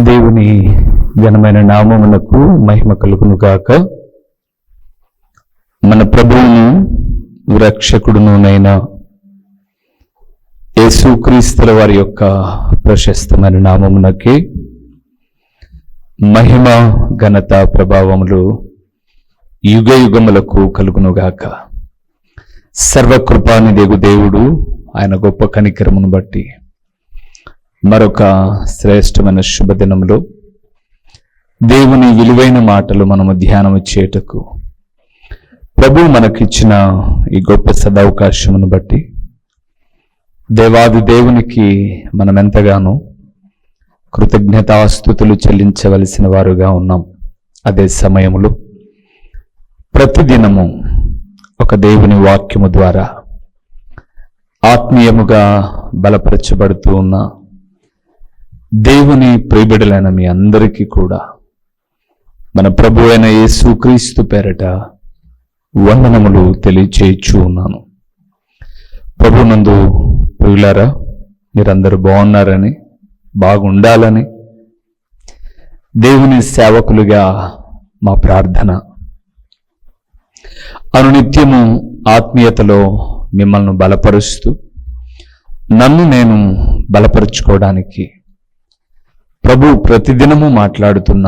దేవుని ఘనమైన నామమునకు మహిమ కలుగును గాక. మన ప్రభువును రక్షకుడునునైన యేసుక్రీస్తుల వారి యొక్క ప్రశస్తమైన నామమునకి మహిమ ఘనత ప్రభావములు యుగ యుగములకు కలుగునుగాక. సర్వకృపానిదేగు దేవుడు ఆయన గొప్ప కనికరమును బట్టి మరొక శ్రేష్టమైన శుభదినములో దేవుని విలువైన మాటలు మనము ధ్యానము చేయుటకు ప్రభు మనకిచ్చిన ఈ గొప్ప సదవకాశమును బట్టి దేవాది దేవునికి మనం ఎంతగానో కృతజ్ఞతాస్తుతులు చెల్లించవలసిన వారుగా ఉన్నాం. అదే సమయములో ప్రతిదినము ఒక దేవుని వాక్యము ద్వారా ఆత్మీయముగా బలపరచబడుతూ ఉన్న దేవుని ప్రియబిడలైన మీ అందరికీ కూడా మన ప్రభు అయిన యేసుక్రీస్తు పేరట వందనములు తెలియచేయచ్చు ఉన్నాను. ప్రభునందు ప్రియులారా, మీరందరూ బాగున్నారని, బాగుండాలని దేవుని సేవకులుగా మా ప్రార్థన. అనునిత్యము ఆత్మీయతలో మిమ్మల్ని బలపరుస్తూ నన్ను నేను బలపరుచుకోవడానికి ప్రభు ప్రతిదినము మాట్లాడుతున్న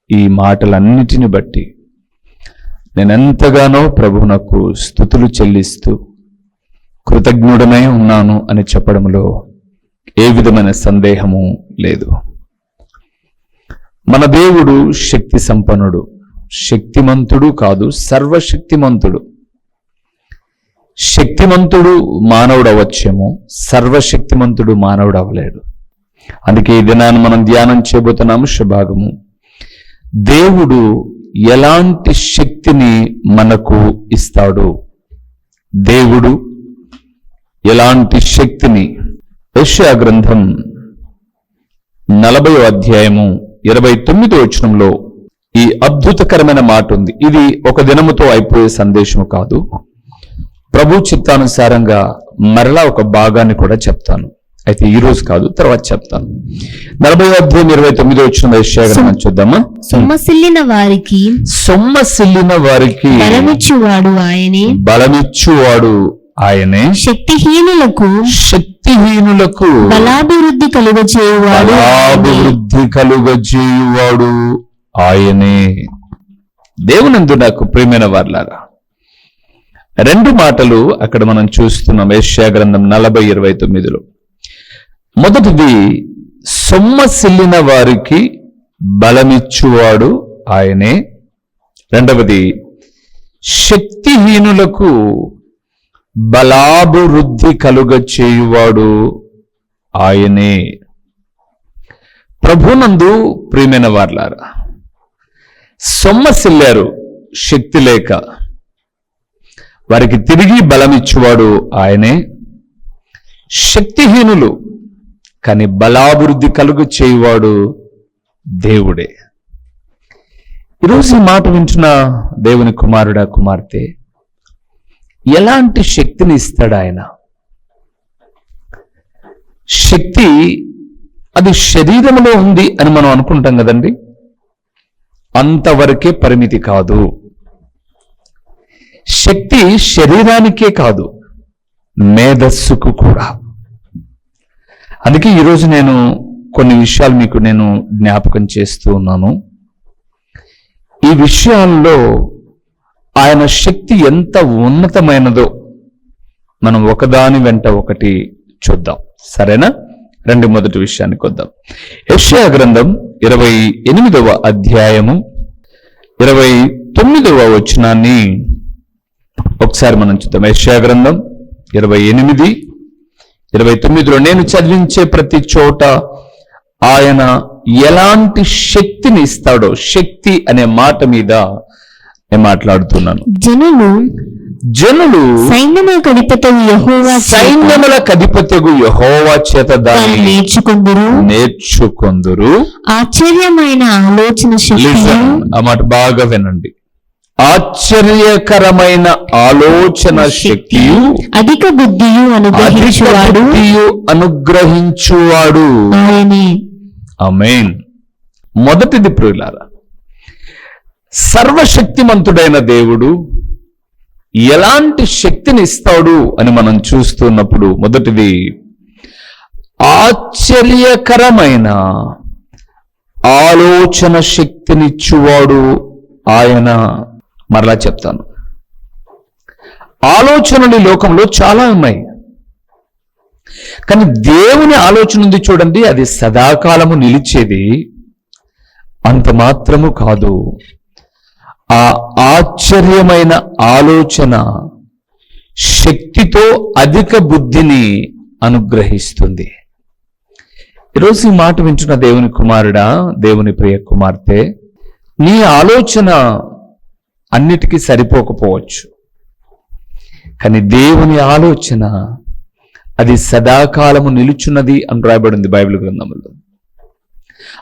ఈ మాటలన్నిటిని బట్టి నేనెంతగానో ప్రభువునకు స్తుతులు చెల్లిస్తూ కృతజ్ఞుడనై ఉన్నాను అని చెప్పడంలో ఏ విధమైన సందేహము లేదు. మన దేవుడు శక్తి సంపన్నుడు, శక్తిమంతుడు కాదు, సర్వశక్తిమంతుడు. శక్తిమంతుడు మానవుడు అవ్వచ్చేమో, సర్వశక్తిమంతుడు మానవుడు అవ్వలేడు. అందుకే ఈ దినాన్ని మనం ధ్యానం చేయబోతున్న అంశభాగము, దేవుడు ఎలాంటి శక్తిని మనకు ఇస్తాడు. దేవుడు ఎలాంటి శక్తిని. యెషయా గ్రంథం 40వ అధ్యాయము 29వ వచనంలో ఈ అద్భుతకరమైన మాట ఉంది. ఇది ఒక దినముతో అయిపోయే సందేశము కాదు. ప్రభు చిత్తానుసారంగా మరలా ఒక భాగాన్ని కూడా చెప్తాను. అయితే ఈ రోజు కాదు, తర్వాత చెప్తాను. 40వ అధ్యాయం 29వ వచనం యెషయా గ్రంథం చూద్దామా. సొమ్మసిల్లిన వారికి బలమిచ్చువాడు ఆయనే, బలమిచ్చువాడు ఆయనే. శక్తిహీనులకు బలాభివృద్ధి కలుగజేయువాడు ఆయనే. దేవునందు నాకు ప్రియమైన వారలారా, రెండు మాటలు అక్కడ మనం చూస్తున్నాం యెషయా గ్రంథం 40:29లో. మొదటిది, సొమ్మసిల్లిన వారికి బలమిచ్చువాడు ఆయనే. రెండవది, శక్తిహీనులకు బలాభివృద్ధి కలుగచేయువాడు ఆయనే. ప్రభునందు ప్రియమైన వారలారా, సొమ్మసిల్లారు శక్తి లేక, వారికి తిరిగి బలమిచ్చువాడు ఆయనే. శక్తిహీనులు కానీ బలాభివృద్ధి కలుగు చేయువాడు దేవుడే. ఈరోజు ఈ మాట వింటున్న దేవుని కుమారుడా, కుమార్తె, ఎలాంటి శక్తిని ఇస్తాడు ఆయన? శక్తి అది శరీరంలో ఉంది అని మనం అనుకుంటాం కదండి. అంతవరకే పరిమితి కాదు. శక్తి శరీరానికే కాదు, మేధస్సుకు కూడా. అందుకే ఈరోజు నేను కొన్ని విషయాలు మీకు నేను జ్ఞాపకం చేస్తూ ఉన్నాను. ఈ విషయాల్లో ఆయన శక్తి ఎంత ఉన్నతమైనదో మనం ఒకదాని వెంట ఒకటి చూద్దాం, సరేనా? రెండు మొదటి విషయానికి వద్దాం. యెషయా గ్రంథం 28వ అధ్యాయము 29వ వచనాన్ని ఒకసారి మనం చూద్దాం. యెషయా గ్రంథం 28:29లో నేను చదివించే ప్రతి చోట ఆయన ఎలాంటి శక్తిని ఇస్తాడో, శక్తి అనే మాట మీద నేను మాట్లాడుతున్నాను. జనులు సైన్యముల కధిపతియగు యెహోవా చేత దాన్ని నేర్చుకొందురు. ఆశ్చర్యమైన ఆలోచన శక్తి. ఆ మాట బాగా వినండి. ఆశ్చర్యకరమైన ఆలోచన శక్తియు అధిక బుద్ధియు అనుగ్రహించువాడు అనుగ్రహించువాడు ఆమేన్. మొదటిది ప్రియులారా, సర్వశక్తిమంతుడైన దేవుడు ఎలాంటి శక్తిని ఇస్తాడు అని మనం చూస్తున్నప్పుడు మొదటిది ఆశ్చర్యకరమైన ఆలోచన శక్తినిచ్చువాడు ఆయన. మరలా చెప్తాను, ఆలోచనలు ఈ లోకంలో చాలా ఉన్నాయి, కానీ దేవుని ఆలోచన ఉంది చూడండి, అది సదాకాలము నిలిచేది. అంత మాత్రము కాదు, ఆ ఆశ్చర్యమైన ఆలోచన శక్తితో అధిక బుద్ధిని అనుగ్రహిస్తుంది. ఈరోజు ఈ మాట వింటున్న దేవుని కుమారుడా, దేవుని ప్రియ కుమార్తె, నీ ఆలోచన అన్నిటికీ సరిపోకపోవచ్చు, కానీ దేవుని ఆలోచన అది సదాకాలము నిలుచున్నది అని రాయబడింది బైబిల్ గ్రంథంలో.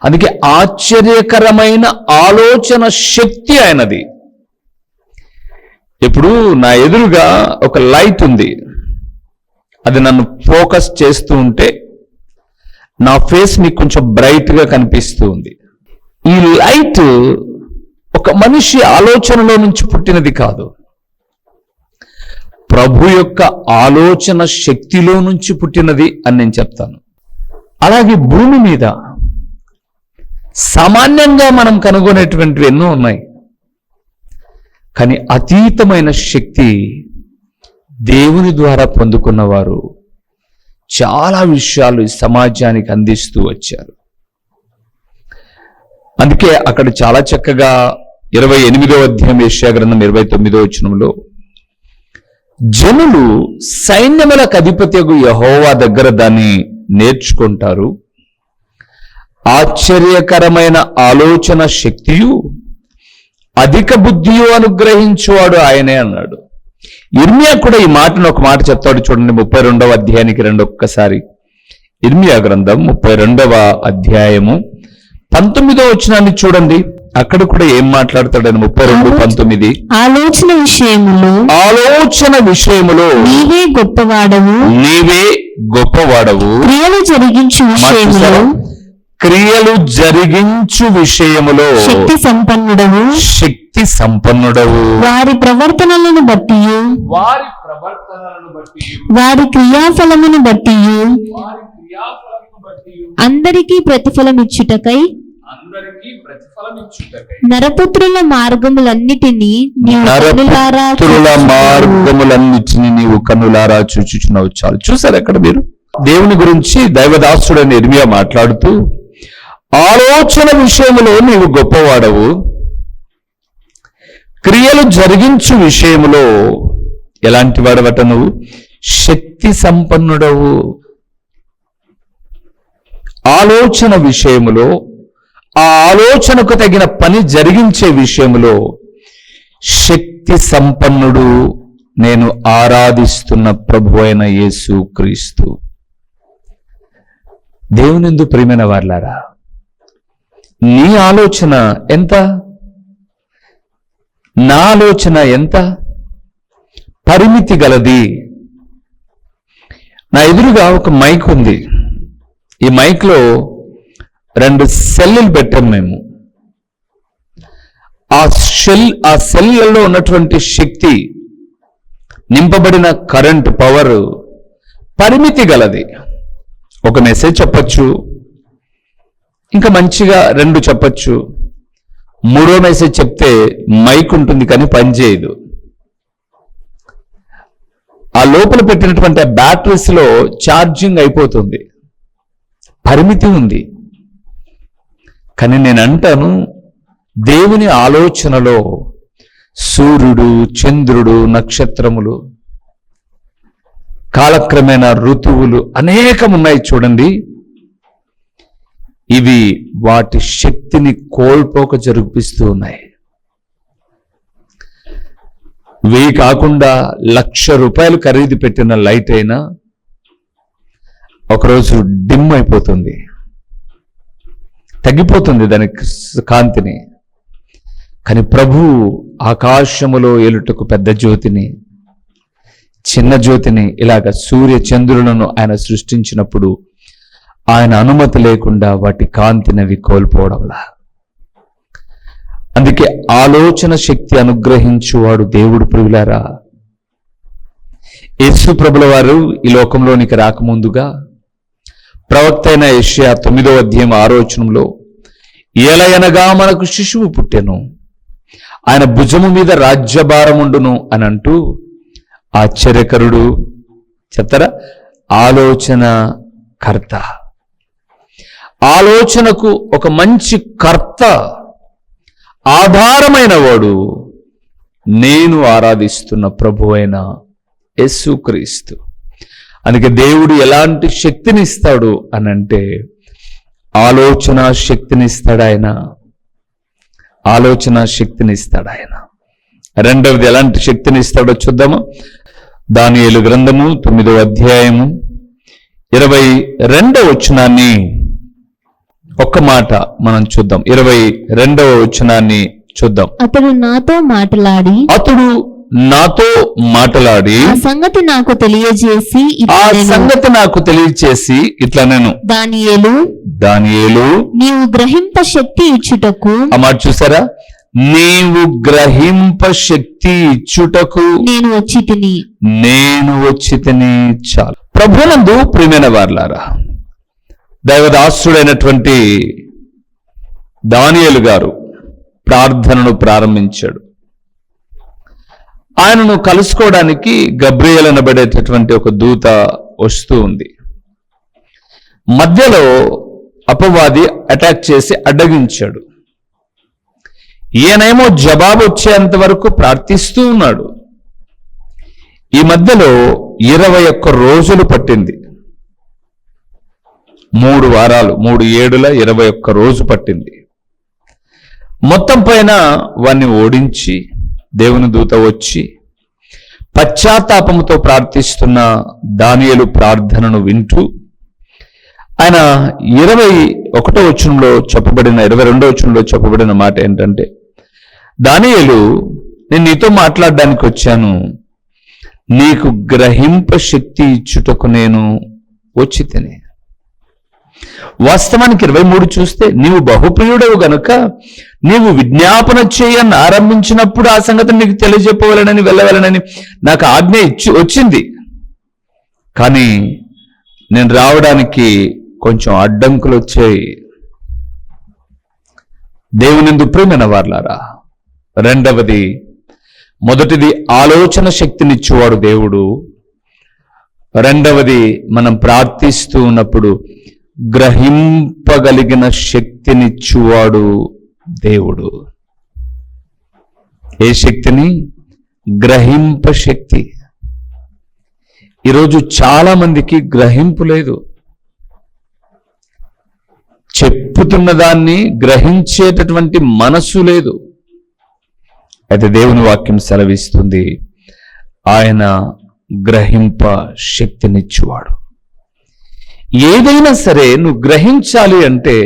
అందుకే ఆశ్చర్యకరమైన ఆలోచన శక్తి అయినది. ఇప్పుడు నా ఎదురుగా ఒక లైట్ ఉంది, అది నన్ను ఫోకస్ చేస్తూ ఉంటే నా ఫేస్ మీకు కొంచెం బ్రైట్ గా కనిపిస్తూ ఉంది. ఈ లైట్ ఒక మనిషి ఆలోచనలో నుంచి పుట్టినది కాదు, ప్రభు యొక్క ఆలోచన శక్తిలో నుంచి పుట్టినది అని నేను చెప్తాను. అలాగే భూమి మీద సామాన్యంగా మనం కనుగొనేటువంటివి ఎన్నో ఉన్నాయి, కానీ అతీతమైన శక్తి దేవుని ద్వారా పొందుకున్నవారు చాలా విషయాలు ఈ సమాజానికి అందిస్తూ వచ్చారు. అందుకే అక్కడ చాలా చక్కగా 28వ అధ్యాయం యెషయా గ్రంథం 29వ వచనంలో, జనులు సైన్యములకు అధిపతియగు యెహోవా దగ్గర దాన్ని నేర్చుకుంటారు, ఆశ్చర్యకరమైన ఆలోచన శక్తియు అధిక బుద్ధియు అనుగ్రహించువాడు ఆయనే అన్నాడు. ఇర్మియా కూడా ఈ మాటను ఒక మాట చెప్తాడు చూడండి, 32వ అధ్యాయానికి రండి ఒక్కసారి. ఇర్మియా గ్రంథం 32వ అధ్యాయము 19వ వచనాన్ని చూడండి, అక్కడ కూడా ఏం మాట్లాడతాడని 32:19. ఆలోచన విషయములో నీవే గొప్పవాడవు, క్రియలు జరిగించు విషయములో శక్తి సంపన్నుడవు, వారి ప్రవర్తనలను బట్టి వారి క్రియాఫలమును బట్టి అందరికీ ప్రతిఫలం ఇచ్చుటకై నరపుత్రుల మార్గములన్నిటినీ నీవు కన్నులారా చూచుచున్నావు. చాలు, చూసారు అక్కడ మీరు దేవుని గురించి దైవదాసుడైన ఇర్మియా మాట్లాడుతూ, ఆలోచన విషయములో నీవు గొప్పవాడవు, క్రియలు జరిగించు విషయములో ఎలాంటి వాడవట నువ్వు, శక్తి సంపన్నుడవు. ఆలోచన విషయములో, ఆ ఆలోచనకు తగిన పని జరిగించే విషయంలో శక్తి సంపన్నుడు నేను ఆరాధిస్తున్న ప్రభు అయిన యేసు క్రీస్తు. దేవునిందు ప్రియమైన వారలారా, నీ ఆలోచన ఎంత, నా ఆలోచన ఎంత పరిమితి గలది. నా ఎదురుగా ఒక మైక్ ఉంది, ఈ మైక్లో 2 సెల్లులు పెట్టాం మేము. ఆ సెల్లలో ఉన్నటువంటి శక్తి, నింపబడిన కరెంట్ పవర్ పరిమితి గలది. ఒక మెసేజ్ చెప్పచ్చు, ఇంకా మంచిగా 2 చెప్పచ్చు, 3వ మెసేజ్ చెప్తే మైక్ ఉంటుంది కానీ పనిచేయదు. ఆ లోపల పెట్టినటువంటి బ్యాటరీస్ లో ఛార్జింగ్ అయిపోతుంది, పరిమితి ఉంది. కానీ నేను అంటాను, దేవుని ఆలోచనలో సూర్యుడు, చంద్రుడు, నక్షత్రములు, కాలక్రమేణా ఋతువులు అనేకం ఉన్నాయి చూడండి. ఇవి వాటి శక్తిని కోల్పోక జరిపిస్తూ ఉన్నాయి. ఇవి కాకుండా ₹1,00,000 ఖరీదు పెట్టిన లైట్ అయినా ఒకరోజు డిమ్ అయిపోతుంది, తగ్గిపోతుంది దాని కాంతిని. కానీ ప్రభు ఆకాశములో ఏలుటకు పెద్ద జ్యోతిని, చిన్న జ్యోతిని, ఇలాగ సూర్య చంద్రులను ఆయన సృష్టించినప్పుడు ఆయన అనుమతి లేకుండా వాటి కాంతిని అవి కోల్పోవడంలా. అందుకే ఆలోచన శక్తి అనుగ్రహించువాడు దేవుడు. ప్రియులారా, యేసు ప్రభుల వారు ఈ లోకంలోనికి రాకముందుగా ప్రవక్త అయిన యెషయా 9వ అధ్యాయం 6వ వచనంలో, ఏలయనగా మనకు శిశువు పుట్టెను, ఆయన భుజము మీద రాజ్యభారముండును అని అంటూ ఆశ్చర్యకరుడు, చెప్తారా, ఆలోచన కర్త, ఆలోచనకు ఒక మంచి కర్త, ఆధారమైన వాడు నేను ఆరాధిస్తున్న ప్రభువైన యేసుక్రీస్తు. అందుకే దేవుడు ఎలాంటి శక్తిని ఇస్తాడు అని అంటే ఆలోచన శక్తిని ఇస్తాడు ఆయన. ఆలోచన శక్తిని ఇస్తాడు ఆయన. రెండవది ఎలాంటి శక్తిని ఇస్తాడో చూద్దాము. దానియేలు గ్రంథము 9వ అధ్యాయము 22వ వచనాన్ని ఒక్క మాట మనం చూద్దాం. 22వ వచనాన్ని చూద్దాం. అతడు నాతో మాటలాడి ఆ సంగతి నాకు తెలియజేసి ఇట్లా నేను, దానియేలు నీవు గ్రహింప శక్తి ఇచ్చుటకు, ఆ మాట చూసారా, నీవు గ్రహింప శక్తి ఇచ్చుటకు నేను వచ్చి తిని. చాలు. ప్రభునందు ప్రియమైన వారలారా, దైవదాసుడైనటువంటి దానియేలు గారు ప్రార్థనను ప్రారంభించాడు. ఆయనను కలుసుకోవడానికి గబ్రియేల్ అనబడేటటువంటి ఒక దూత వస్తూ ఉంది. మధ్యలో అపవాది అటాక్ చేసి అడ్డగించాడు. ఈయనేమో జవాబు వచ్చేంత వరకు ప్రార్థిస్తూ ఉన్నాడు. ఈ మధ్యలో 21 రోజులు పట్టింది. 3 వారాలు, 3 ఏడుల 21 రోజు పట్టింది. మొత్తం పైన వాణ్ణి ఓడించి దేవుని దూత వచ్చి పశ్చాత్తాపముతో ప్రార్థిస్తున్న దానియేలు ప్రార్థనను వింటూ ఆయన 21వ వచనంలో చెప్పబడిన 22వ వచనంలో చెప్పబడిన మాట ఏంటంటే, దానియేలు, నేను నీతో మాట్లాడడానికి వచ్చాను, నీకు గ్రహింప శక్తి ఇచ్చుటకు నేను వచ్చి తిని. వాస్తవానికి 23 చూస్తే, నీవు బహుప్రియుడవు గనుక నీవు విజ్ఞాపన చేయని ఆరంభించినప్పుడు ఆ సంగతిని నీకు తెలియజెప్పవాలని వెళ్ళవాలని నాకు ఆజ్ఞ వచ్చింది. కానీ నేను రావడానికి కొంచెం అడ్డంకులు వచ్చాయి. దేవునిందు ప్రియమైన వారలారా, రెండవది, మొదటిది ఆలోచన శక్తినిచ్చేవాడు దేవుడు. రెండవది, మనం ప్రార్థిస్తూ ఉన్నప్పుడు గ్రహింపగలిగిన శక్తినిచ్చువాడు దేవుడు. ఏ శక్తిని? గ్రహింప శక్తి. ఈరోజు చాలా మందికి గ్రహింపు లేదు. చెప్పుతున్న దాన్ని గ్రహించేటటువంటి మనసు లేదు. అయితే దేవుని వాక్యం సెలవిస్తుంది, ఆయన గ్రహింప శక్తినిచ్చువాడు. ఏదైనా సరే నువ్వు గ్రహించాలి అంటే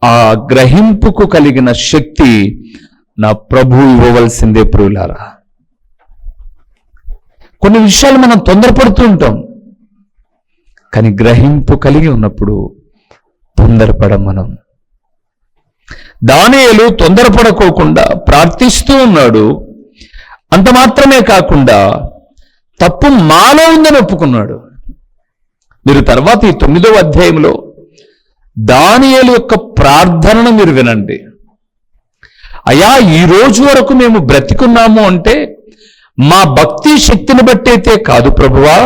ఆ గ్రహింపుకు కలిగిన శక్తి నా ప్రభువు ఇవ్వవలసిందే. ప్రియులారా, కొన్ని విషయాలు మనం తొందరపడుతూ ఉంటాం, కానీ గ్రహింపు కలిగి ఉన్నప్పుడు తొందరపడం మనం. దానియేలు తొందరపడకోకుండా ప్రార్థిస్తూ ఉన్నాడు. అంత మాత్రమే కాకుండా తప్పు మాలో ఉందని ఒప్పుకున్నాడు. మీరు తర్వాత ఈ 9వ అధ్యాయంలో దానియేలు యొక్క ప్రార్థనను మీరు వినండి. అయ్యా, ఈ రోజు వరకు మేము బ్రతికున్నాము అంటే మా భక్తి శక్తిని బట్టి అయితే కాదు ప్రభువా,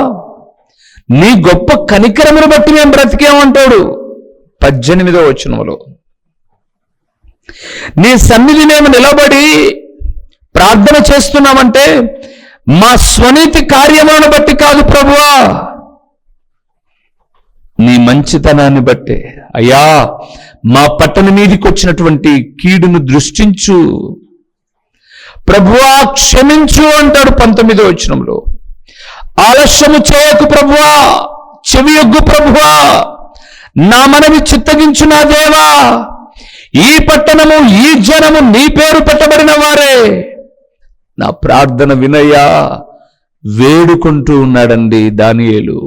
నీ గొప్ప కనికరమును బట్టి మేము బ్రతికేమంటాడు 18వ వచనంలో. నీ సన్నిధి మేము నిలబడి ప్రార్థన చేస్తున్నామంటే మా స్వనీతి కార్యములను బట్టి కాదు ప్రభువా, నీ మంచితనాన్ని బట్టే. అయ్యా, మా పట్టణ మీదికి వచ్చినటువంటి కీడును దృష్టించు ప్రభువా, క్షమించు అంటాడు 19వ వచనంలో. ఆలస్యము చేయకు ప్రభువా, చెవియొగ్గు ప్రభువా, నా మనవి చిత్తగించు నా దేవా, ఈ పట్టణము ఈ జనము నీ పేరు పెట్టబడిన వారే, నా ప్రార్థన వినయ్యా వేడుకుంటూ ఉన్నాడండి దానియేలు.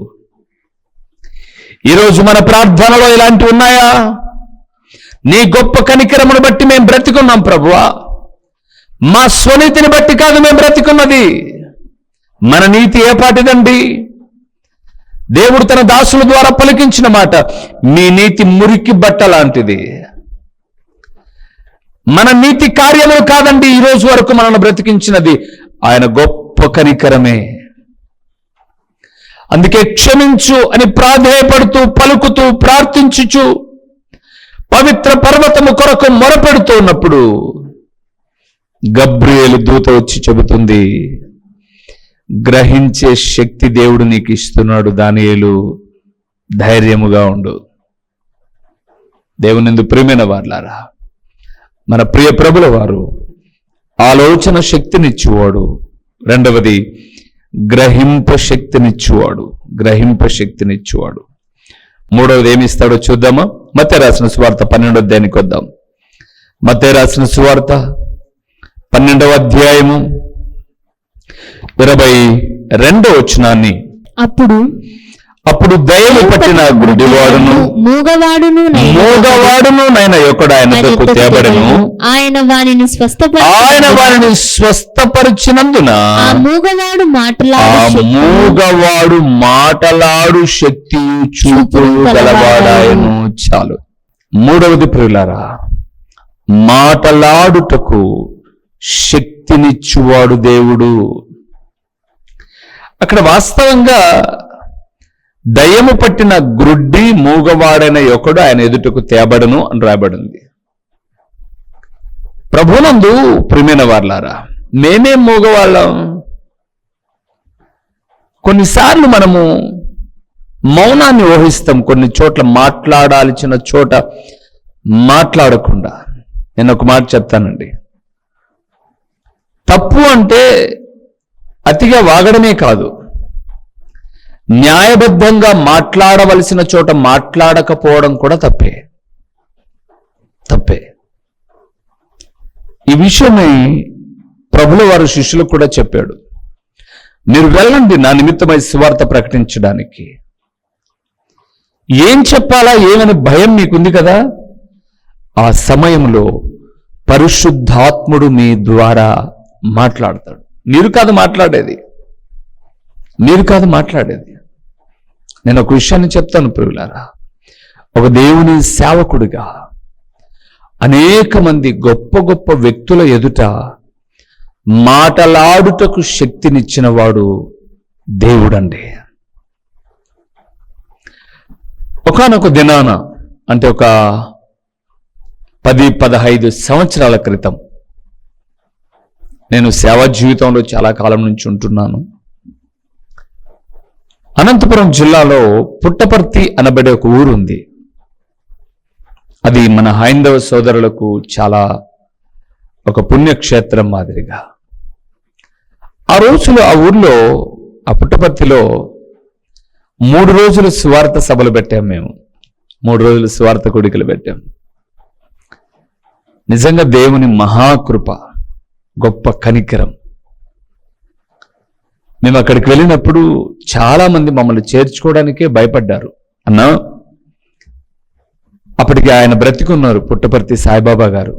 ఈరోజు మన ప్రార్థనలో ఇలాంటివి ఉన్నాయా? నీ గొప్ప కనికరమును బట్టి మేము బ్రతికున్నాం ప్రభువా, మా స్వనీతిని బట్టి కాదు మేము బ్రతికున్నది. మన నీతి ఏ పాటిదండి? దేవుడు తన దాసుల ద్వారా పలికించిన మాట, మీ నీతి మురికి బట్ట లాంటిది. మన నీతి కార్యములు కాదండి ఈ రోజు వరకు మనల్ని బ్రతికించినది, ఆయన గొప్ప కనికరమే. అందుకే క్షమించు అని ప్రాధేయపడుతూ పలుకుతూ ప్రార్థించుచు పవిత్ర పర్వతము కొరకు మొరపెడుతూ ఉన్నప్పుడు గబ్రియేలు దూత వచ్చి చెబుతుంది, గ్రహించే శక్తి దేవుడు నీకు ఇస్తున్నాడు దానియేలు, ధైర్యముగా ఉండు. దేవునిందు ప్రియమైన వారలారా, మన ప్రియ ప్రభుల వారు ఆలోచన శక్తినిచ్చువాడు. రెండవది గ్రహింప శక్తినిచ్చువాడు. మూడవది ఏమి ఇస్తాడో చూద్దామా? మత్తయి రాసిన సువార్త 12వ అధ్యాయానికి వద్దాం. మత్తయి రాసిన సువార్త 12వ అధ్యాయము 22వ వచనాన్ని, అప్పుడు దయ్యము పట్టిన గుడ్డివాడును మూగవాడును నైన ఒకడు ఆయన యొద్దకు తేబడెను. ఆయన వానిని స్వస్థపరిచినందున ఆ మూగవాడు మాటలాడు శక్తి చూపు గలవాడాయను. చాలు. మూడవది ప్రియులారా, మాటలాడుటకు శక్తినిచ్చువాడు దేవుడు. అక్కడ వాస్తవంగా దయ్యము పట్టిన గ్రుడ్డి మూగవాడైన ఒకడు ఆయన ఎదుటకు తేబడను అని రాబడింది. ప్రభునందు ప్రియమైన వారలారా, మేమేం మూగవాళ్ళం? కొన్నిసార్లు మనము మౌనాన్ని ఊహిస్తాం, కొన్ని చోట్ల మాట్లాడాల్సిన చోట మాట్లాడకుండా. నేను ఒక మాట చెప్తానండి, తప్పు అంటే అతిగా వాగడమే కాదు, న్యాయబద్ధంగా మాట్లాడవలసిన చోట మాట్లాడకపోవడం కూడా తప్పే. ఈ విషయమై ప్రభుల వారు శిష్యులకు కూడా చెప్పాడు, మీరు వెళ్ళండి నా నిమిత్తమై సువార్త ప్రకటించడానికి. ఏం చెప్పాలా ఏమని భయం మీకుంది కదా, ఆ సమయంలో పరిశుద్ధాత్ముడు మీ ద్వారా మాట్లాడతాడు. మీరు కాదు మాట్లాడేది. నేను ఒక విషయాన్ని చెప్తాను ప్రియులారా, ఒక దేవుని సేవకుడిగా అనేక మంది గొప్ప గొప్ప వ్యక్తుల ఎదుట మాటలాడుటకు శక్తినిచ్చిన వాడు దేవుడండి. ఒకానొక దినాన, అంటే ఒక 10-15 సంవత్సరాల క్రితం, నేను సేవా జీవితంలో చాలా కాలం నుంచి ఉంటున్నాను. అనంతపురం జిల్లాలో పుట్టపర్తి అనబడే ఒక ఊరు ఉంది. అది మన హైందవ సోదరులకు చాలా ఒక పుణ్యక్షేత్రం మాదిరిగా. ఆ రోజులో ఆ ఊర్లో, ఆ పుట్టపర్తిలో 3 రోజులు సువార్త సభలు పెట్టాం. మేము 3 రోజులు సువార్త కూడికలు పెట్టాం. నిజంగా దేవుని మహాకృప, గొప్ప కనికరం. మేము అక్కడికి వెళ్ళినప్పుడు చాలా మంది మమ్మల్ని చేర్చుకోవడానికే భయపడ్డారు. అన్నా, అప్పటికి ఆయన బ్రతికున్నారు, పుట్టపర్తి సాయిబాబా గారు.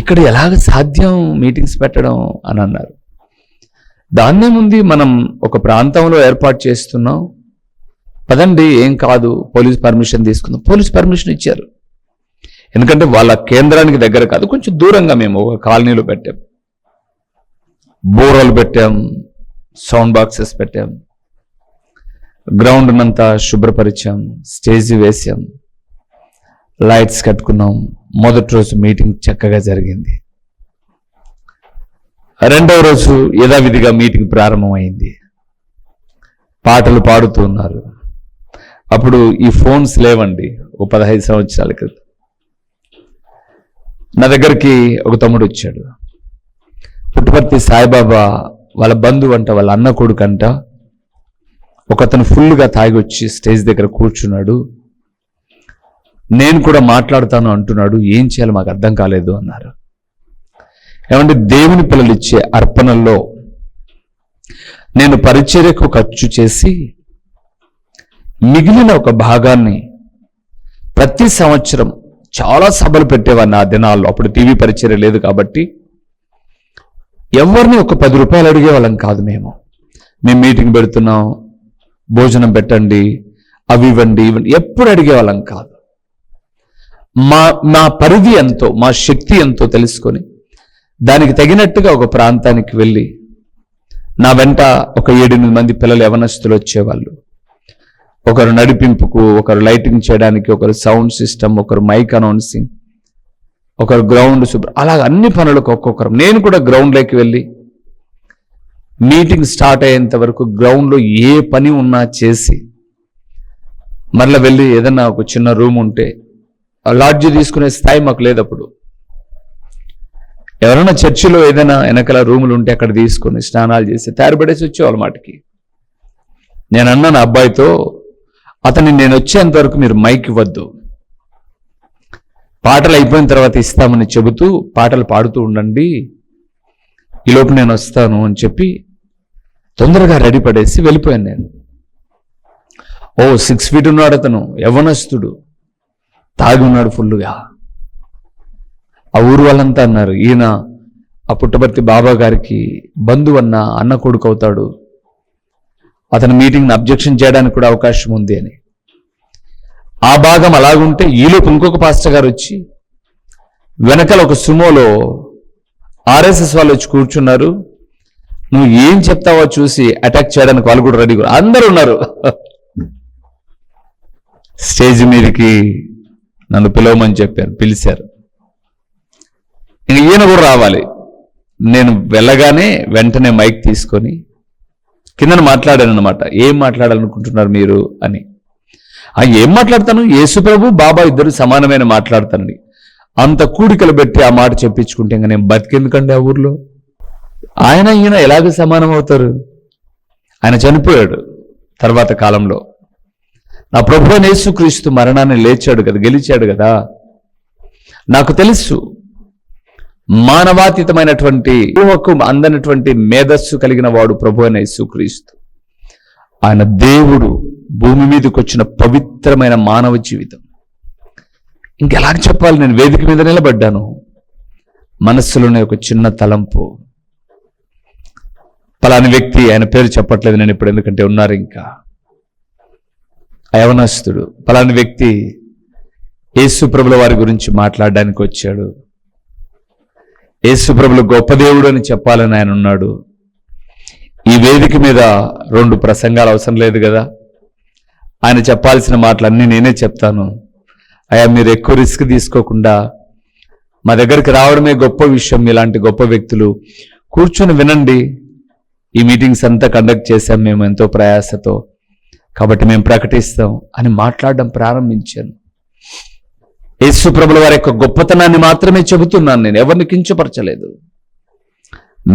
ఇక్కడ ఎలాగ సాధ్యం మీటింగ్స్ పెట్టడం అని అన్నారు. దాన్నేముంది, మనం ఒక ప్రాంతంలో ఏర్పాటు చేస్తున్నాం, పదండి, ఏం కాదు, పోలీస్ పర్మిషన్ తీసుకుందాం. పోలీస్ పర్మిషన్ ఇచ్చారు. ఎందుకంటే వాళ్ళ కేంద్రానికి దగ్గర కాదు, కొంచెం దూరంగా మేము ఒక కాలనీలో పెట్టాం. బోరలు పెట్టాం, సౌండ్ బాక్సెస్ పెట్టాం, గ్రౌండ్ అంతా శుభ్రపరిచాం, స్టేజ్ వేసాం, లైట్స్ కట్టుకున్నాం. మొదటి రోజు మీటింగ్ చక్కగా జరిగింది. రెండవ రోజు యథావిధిగా మీటింగ్ ప్రారంభమైంది. పాటలు పాడుతూ ఉన్నారు. అప్పుడు ఈ ఫోన్స్ లేవండి. ఓ 15 సంవత్సరాల క్రితం నా దగ్గరికి ఒక తమ్ముడు వచ్చాడు. పుట్టపర్తి సాయిబాబా వాళ్ళ బంధువు అంట, వాళ్ళ అన్న కొడుకంట. ఒకతను ఫుల్గా తాగి వచ్చి స్టేజ్ దగ్గర కూర్చున్నాడు. నేను కూడా మాట్లాడతాను అంటున్నాడు. ఏం చేయాలో మాకు అర్థం కాలేదు అన్నారు. ఏమంటే దేవుని పిల్లలు ఇచ్చే అర్పణల్లో నేను పరిచర్యకు ఖర్చు చేసి మిగిలిన ఒక భాగాన్ని ప్రతి సంవత్సరం చాలా సభలు పెట్టేవాడిని ఆ దినాల్లో. అప్పుడు టీవీ పరిచర్య లేదు కాబట్టి ఎవరిని ఒక 10 రూపాయలు అడిగేవాళ్ళం కాదు. మేము మీటింగ్ పెడుతున్నాం, భోజనం పెట్టండి, అవి ఇవ్వండి, ఎప్పుడు అడిగేవాళ్ళం కాదు. మా పరిధి ఎంతో, మా శక్తి ఎంతో తెలుసుకొని దానికి తగినట్టుగా ఒక ప్రాంతానికి వెళ్ళి నా వెంట ఒక 7-8 మంది పిల్లలు యవనస్తులు వచ్చేవాళ్ళు. ఒకరు నడిపింపుకు, ఒకరు లైటింగ్ చేయడానికి, ఒకరు సౌండ్ సిస్టమ్, ఒకరు మైక్ అనౌన్సింగ్, ఒకరు గ్రౌండ్ అలా అన్ని పనులకు ఒక్కొక్కరు. నేను కూడా గ్రౌండ్లోకి వెళ్ళి మీటింగ్ స్టార్ట్ అయ్యేంత వరకు గ్రౌండ్లో ఏ పని ఉన్నా చేసి మరలా వెళ్ళి ఏదన్నా ఒక చిన్న రూమ్ ఉంటే, లాడ్జి తీసుకునే స్థాయి మాకు లేదు అప్పుడు. ఎవరైనా చర్చిలో ఏదైనా వెనకాల రూములు ఉంటే అక్కడ తీసుకొని స్నానాలు చేసి తయారుపడేసి వచ్చేవాళ్ళ మాటకి. నేను అన్నాను అబ్బాయితో, అతన్ని నేను వచ్చేంత వరకు మీరు మైక్ ఇవ్వద్దు, పాటలు అయిపోయిన తర్వాత ఇస్తామని చెబుతూ పాటలు పాడుతూ ఉండండి, ఈలోపు నేను వస్తాను అని చెప్పి తొందరగా రెడీ పడేసి వెళ్ళిపోయాను నేను. 6 feet ఉన్నాడు అతను, యవ్వనస్తుడు, తాగి ఉన్నాడు ఫుల్లుగా. ఆ ఊరు వాళ్ళంతా అన్నారు, ఈయన ఆ పుట్టపర్తి బాబా గారికి బంధువు అన్న కొడుకు అవుతాడు, అతని మీటింగ్ని అబ్జెక్షన్ చేయడానికి కూడా అవకాశం ఉంది అని. ఆ భాగం అలాగుంటే ఈలోపు ఇంకొక పాస్టర్ గారు వచ్చి వెనకాల ఒక సుమోలో RSS వాళ్ళు వచ్చి కూర్చున్నారు. నువ్వు ఏం చెప్తావో చూసి అటాక్ చేయడానికి వాళ్ళు కూడా రెడీ, అందరూ ఉన్నారు. స్టేజ్ మీదకి నన్ను పిలవమని చెప్పారు, పిలిచారు. ఈయన కూడా రావాలి. నేను వెళ్ళగానే వెంటనే మైక్ తీసుకొని కిందన మాట్లాడాను అనమాట. ఏం మాట్లాడాలనుకుంటున్నారు మీరు అని. ఏం మాట్లాడతాను, యేసు ప్రభు బాబా ఇద్దరు సమానమైన మాట్లాడతానండి. అంత కూడికలు పెట్టి ఆ మాట చెప్పించుకుంటే ఇంకా నేను బతికెందుకండి ఆ ఊర్లో? ఆయన ఈయన ఎలాగ సమానం అవుతారు? ఆయన చనిపోయాడు తర్వాత కాలంలో. నా ప్రభు యేసుక్రీస్తు మరణాన్ని లేచాడు కదా, గెలిచాడు కదా. నాకు తెలుసు మానవాతీతమైనటువంటి ఊహకు అందనటువంటి మేధస్సు కలిగిన వాడు ప్రభు అయిన యేసుక్రీస్తు. ఆయన దేవుడు భూమి మీదకి వచ్చిన పవిత్రమైన మానవ జీవితం. ఇంకెలాగ చెప్పాలి? నేను వేదిక మీద నిలబడ్డాను, మనస్సులోనే ఒక చిన్న తలంపు, పలాని వ్యక్తి, ఆయన పేరు చెప్పట్లేదు నేను ఇప్పుడు ఎందుకంటే ఉన్నారు ఇంకా, యవనస్తుడు, పలాని వ్యక్తి యేసు ప్రభుల వారి గురించి మాట్లాడడానికి వచ్చాడు, యేసు ప్రభులు గొప్ప దేవుడు అని చెప్పాలని ఆయన ఉన్నాడు. ఈ వేదిక మీద 2 ప్రసంగాలు అవసరం లేదు కదా, ఆయన చెప్పాల్సిన మాటలన్నీ నేనే చెప్తాను. అయ్యా మీరు ఎక్కువ రిస్క్ తీసుకోకుండా మా దగ్గరికి రావడమే గొప్ప విషయం. ఇలాంటి గొప్ప వ్యక్తులు కూర్చొని వినండి. ఈ మీటింగ్స్ అంతా కండక్ట్ చేశాం మేము ఎంతో ప్రయాసతో, కాబట్టి మేము ప్రకటిస్తాం అని మాట్లాడడం ప్రారంభించాను. యేసు ప్రభుల వారి యొక్క గొప్పతనాన్ని మాత్రమే చెబుతున్నాను, నేను ఎవరిని కించపరచలేదు.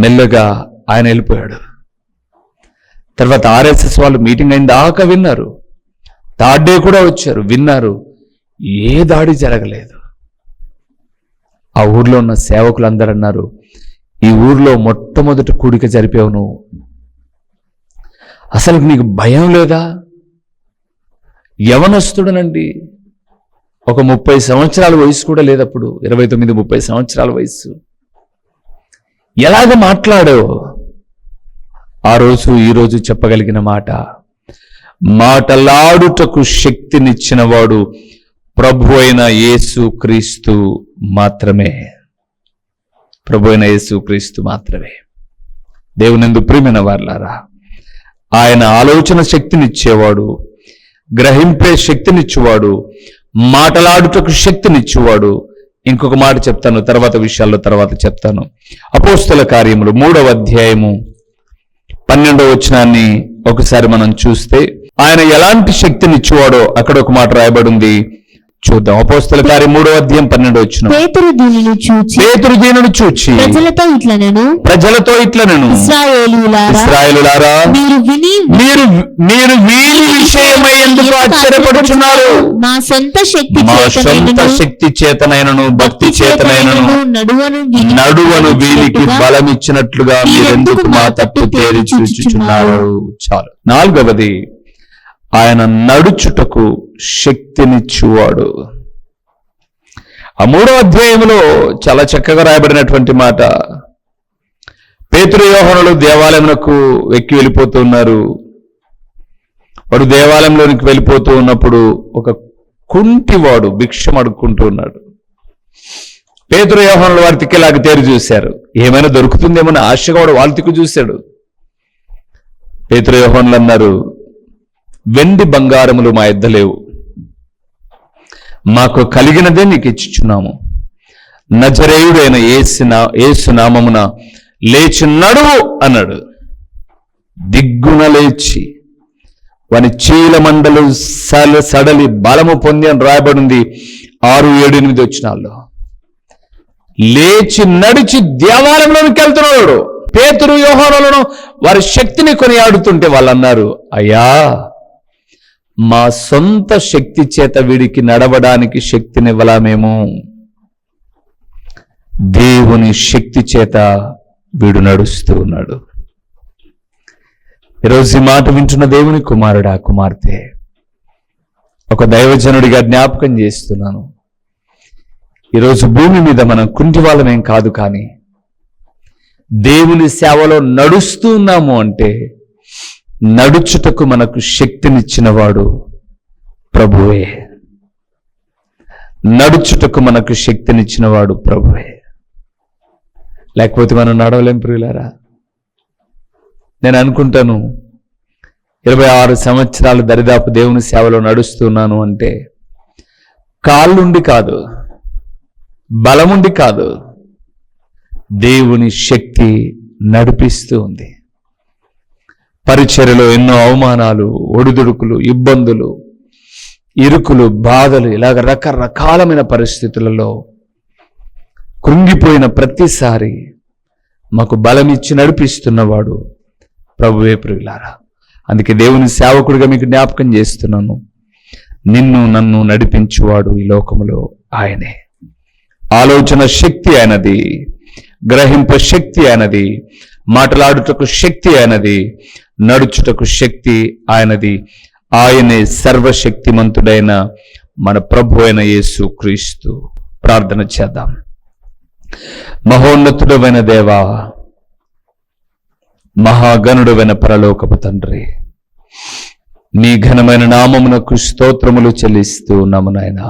మెల్లగా ఆయన వెళ్ళిపోయాడు. తర్వాత RSS వాళ్ళు మీటింగ్ అయిన దాకా విన్నారు, థర్డ్ డే కూడా వచ్చారు, విన్నారు. ఏ దాడి జరగలేదు. ఆ ఊర్లో ఉన్న సేవకులు అందరూ అన్నారు, ఈ ఊర్లో మొట్టమొదటి కూడిక జరిపావు నువ్వు, అసలు నీకు భయం లేదా? యవనస్తుడనండి, ఒక 30 సంవత్సరాల వయసు కూడా లేదప్పుడు, 29-30 సంవత్సరాల వయసు. ఎలాగ మాట్లాడావు? ఆ రోజు ఈ రోజు చెప్పగలిగిన మాట, మాటలాడుటకు శక్తినిచ్చిన వాడు ప్రభు అయిన యేసు క్రీస్తు మాత్రమే. ప్రభు అయిన యేసు క్రీస్తు మాత్రమే. దేవునందు ప్రియమైన వారలారా, ఆయన ఆలోచన శక్తినిచ్చేవాడు, గ్రహింపే శక్తినిచ్చేవాడు, మాటలాడుటకు శక్తినిచ్చేవాడు. ఇంకొక మాట చెప్తాను, తర్వాత విషయాల్లో తర్వాత చెప్తాను. అపోస్తల కార్యములు 3వ అధ్యాయము 12వ వచనాన్ని ఒకసారి మనం చూస్తే ఆయన ఎలాంటి శక్తినిచ్చేవాడో అక్కడ ఒక మాట రాయబడి ఉంది, చూద్దాం. అపోస్తల కార్యం 3వ అధ్యాయం 12వ వచనం. పేతురు దీనిని చూచి ప్రజలతో ఇట్లనెను, ఇశ్రాయేలులారా, మీరు వీరి విషయమై ఎందుకు ఆశ్చర్యపడుచున్నారు? మా సొంత శక్తి చేతనైనను భక్తి చేతనైనను నడువను వీరికి బలమిచ్చినట్లుగా మీరెందుకు మా తప్పు తేరి చూచుచున్నారు? చాలు. 4వది, ఆయన నడుచుటకు శక్తినిచ్చువాడు. ఆ 3వ అధ్యాయంలో చాలా చక్కగా రాయబడినటువంటి మాట. పేతురు యోహానులు దేవాలయమునకు ఎక్కి వెళ్ళిపోతూ ఉన్నారు. వాడు దేవాలయంలోనికి వెళ్ళిపోతూ ఉన్నప్పుడు ఒక కుంటివాడు భిక్షం అడుక్కుంటూ ఉన్నాడు. పేతురు యోహానులు వారి తిక్కలాగా తేరి చూశారు. ఏమైనా దొరుకుతుందేమని ఆశగా వాడు వాళ్ళ తిక్కు చూశాడు. పేతురు యోహానులు అన్నారు, వెండి బంగారములు మా యొద్ద లేవు, మాకు కలిగినదే నీకు ఇచ్చుచున్నాము. నజరేయుడైన యేసు నామమున లేచి నడువు అన్నాడు. దిగ్గున లేచి వాని చీలమండలు సడలి బలము పొంది అని రాయబడింది 6, 7, 8 వచనాల్లో. లేచి నడిచి దేవాలయంలోనికి వెళ్తున్నాడు. పేతురు యోహానులను వారి శక్తిని కొనియాడుతుంటే వాళ్ళు అన్నారు, అయ్యా మా సొంత శక్తి చేత వీడికి నడవడానికి శక్తినివ్వలామేమో, దేవుని శక్తి చేత వీడు నడుస్తూ ఉన్నాడు. ఈరోజు ఈ మాట వింటున్న దేవుని కుమారుడా, కుమార్తె, ఒక దైవజనుడిగా జ్ఞాపకం చేస్తున్నాను. ఈరోజు భూమి మీద మనం కుంటి వాళ్ళమేం కాదు, కానీ దేవుని సేవలో నడుస్తూ ఉన్నాము అంటే నడుచుటకు మనకు శక్తినిచ్చినవాడు ప్రభువే. నడుచుటకు మనకు శక్తినిచ్చినవాడు ప్రభువే. లేకపోతే మనం నడవలేం ప్రియులారా. నేను అనుకుంటాను 26 సంవత్సరాలు దరిదాపు దేవుని సేవలో నడుస్తున్నాను అంటే కాళ్ళుండి కాదు, బలముండి కాదు, దేవుని శక్తి నడిపిస్తూ ఉంది. పరిచర్యలో ఎన్నో అవమానాలు, ఒడిదుడుకులు, ఇబ్బందులు, ఇరుకులు, బాధలు, ఇలాగ రకరకాలమైన పరిస్థితులలో కృంగిపోయిన ప్రతిసారి మాకు బలమిచ్చి నడిపిస్తున్నవాడు ప్రభువే ప్రియులారా. అందుకే దేవుని సేవకుడిగా మీకు జ్ఞాపకం చేస్తున్నాను, నిన్ను నన్ను నడిపించువాడు ఈ లోకములో ఆయనే. ఆలోచన శక్తి ఆయనది, గ్రహింప శక్తి ఆయనది, మాట్లాడుటకు శక్తి ఆయనది, నడుచుటకు శక్తి ఆయనది. ఆయనే సర్వశక్తిమంతుడైన మన ప్రభు అయిన యేసు క్రీస్తు. ప్రార్థన చేద్దాం. మహోన్నతుడైన దేవా, మహాగణుడైన పరలోకపు తండ్రి, నీ ఘనమైన నామమునకు స్తోత్రములు చెల్లిస్తూ ఉన్నాము నాయనా.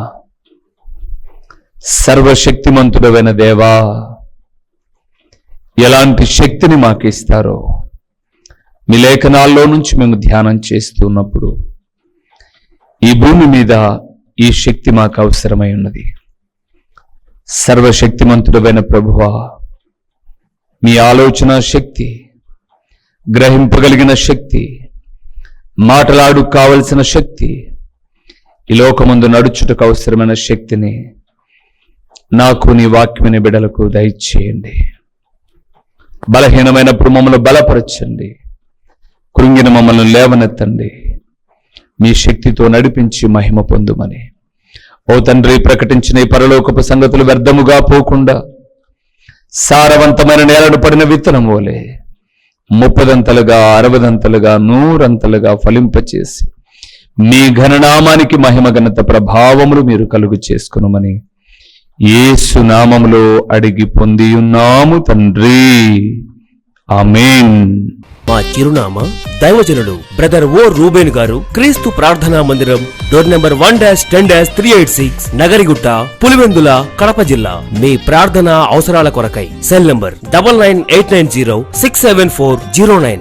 సర్వశక్తిమంతుడైన దేవా, ఎలాంటి శక్తిని మాకు ఇస్తారో మీ లేఖనాల్లో నుంచి మేము ధ్యానం చేస్తున్నప్పుడు ఈ భూమి మీద ఈ శక్తి మాకు అవసరమై ఉన్నది. సర్వశక్తిమంతుడైన ప్రభువా, మీ ఆలోచన శక్తి, గ్రహింపగలిగిన శక్తి, మాటలాడు కావలసిన శక్తి, ఈ లోకమందు నడుచుటకు అవసరమైన శక్తిని నాకు నీ వాక్యమైన బిడలకు దయచేయండి. బలహీనమైనప్పుడు మమ్మల్ని బలపరచండి, కృంగిన మమ్మల్ని లేవనెత్తండి, మీ శక్తితో నడిపించి మహిమ పొందుమని. ఓ తండ్రి, ప్రకటించిన ఈ పరలోకపు సంగతులు వ్యర్థముగా పోకుండా సారవంతమైన నేలను పడిన విత్తనం వలె 30దంతలుగా 60దంతలుగా 100అంతలుగా ఫలింపచేసి మీ ఘననామానికి మహిమ ఘనత ప్రభావములు మీరు కలుగు చేసుకునమని యేసు నామములో అడిగి పొంది ఉన్నాము తండ్రి. ఆమేన్. మా చిరునామా దైవజనులు బ్రదర్ ఓ రూబేన్ గారు, క్రీస్తు ప్రార్థనా మందిరం, డోర్ నెంబర్ 1-10-386, నగరిగుట్ట, పులివెందుల, కడప జిల్లా. మీ ప్రార్థనా అవసరాల కొరకై సెల్ నంబర్ 9989067409.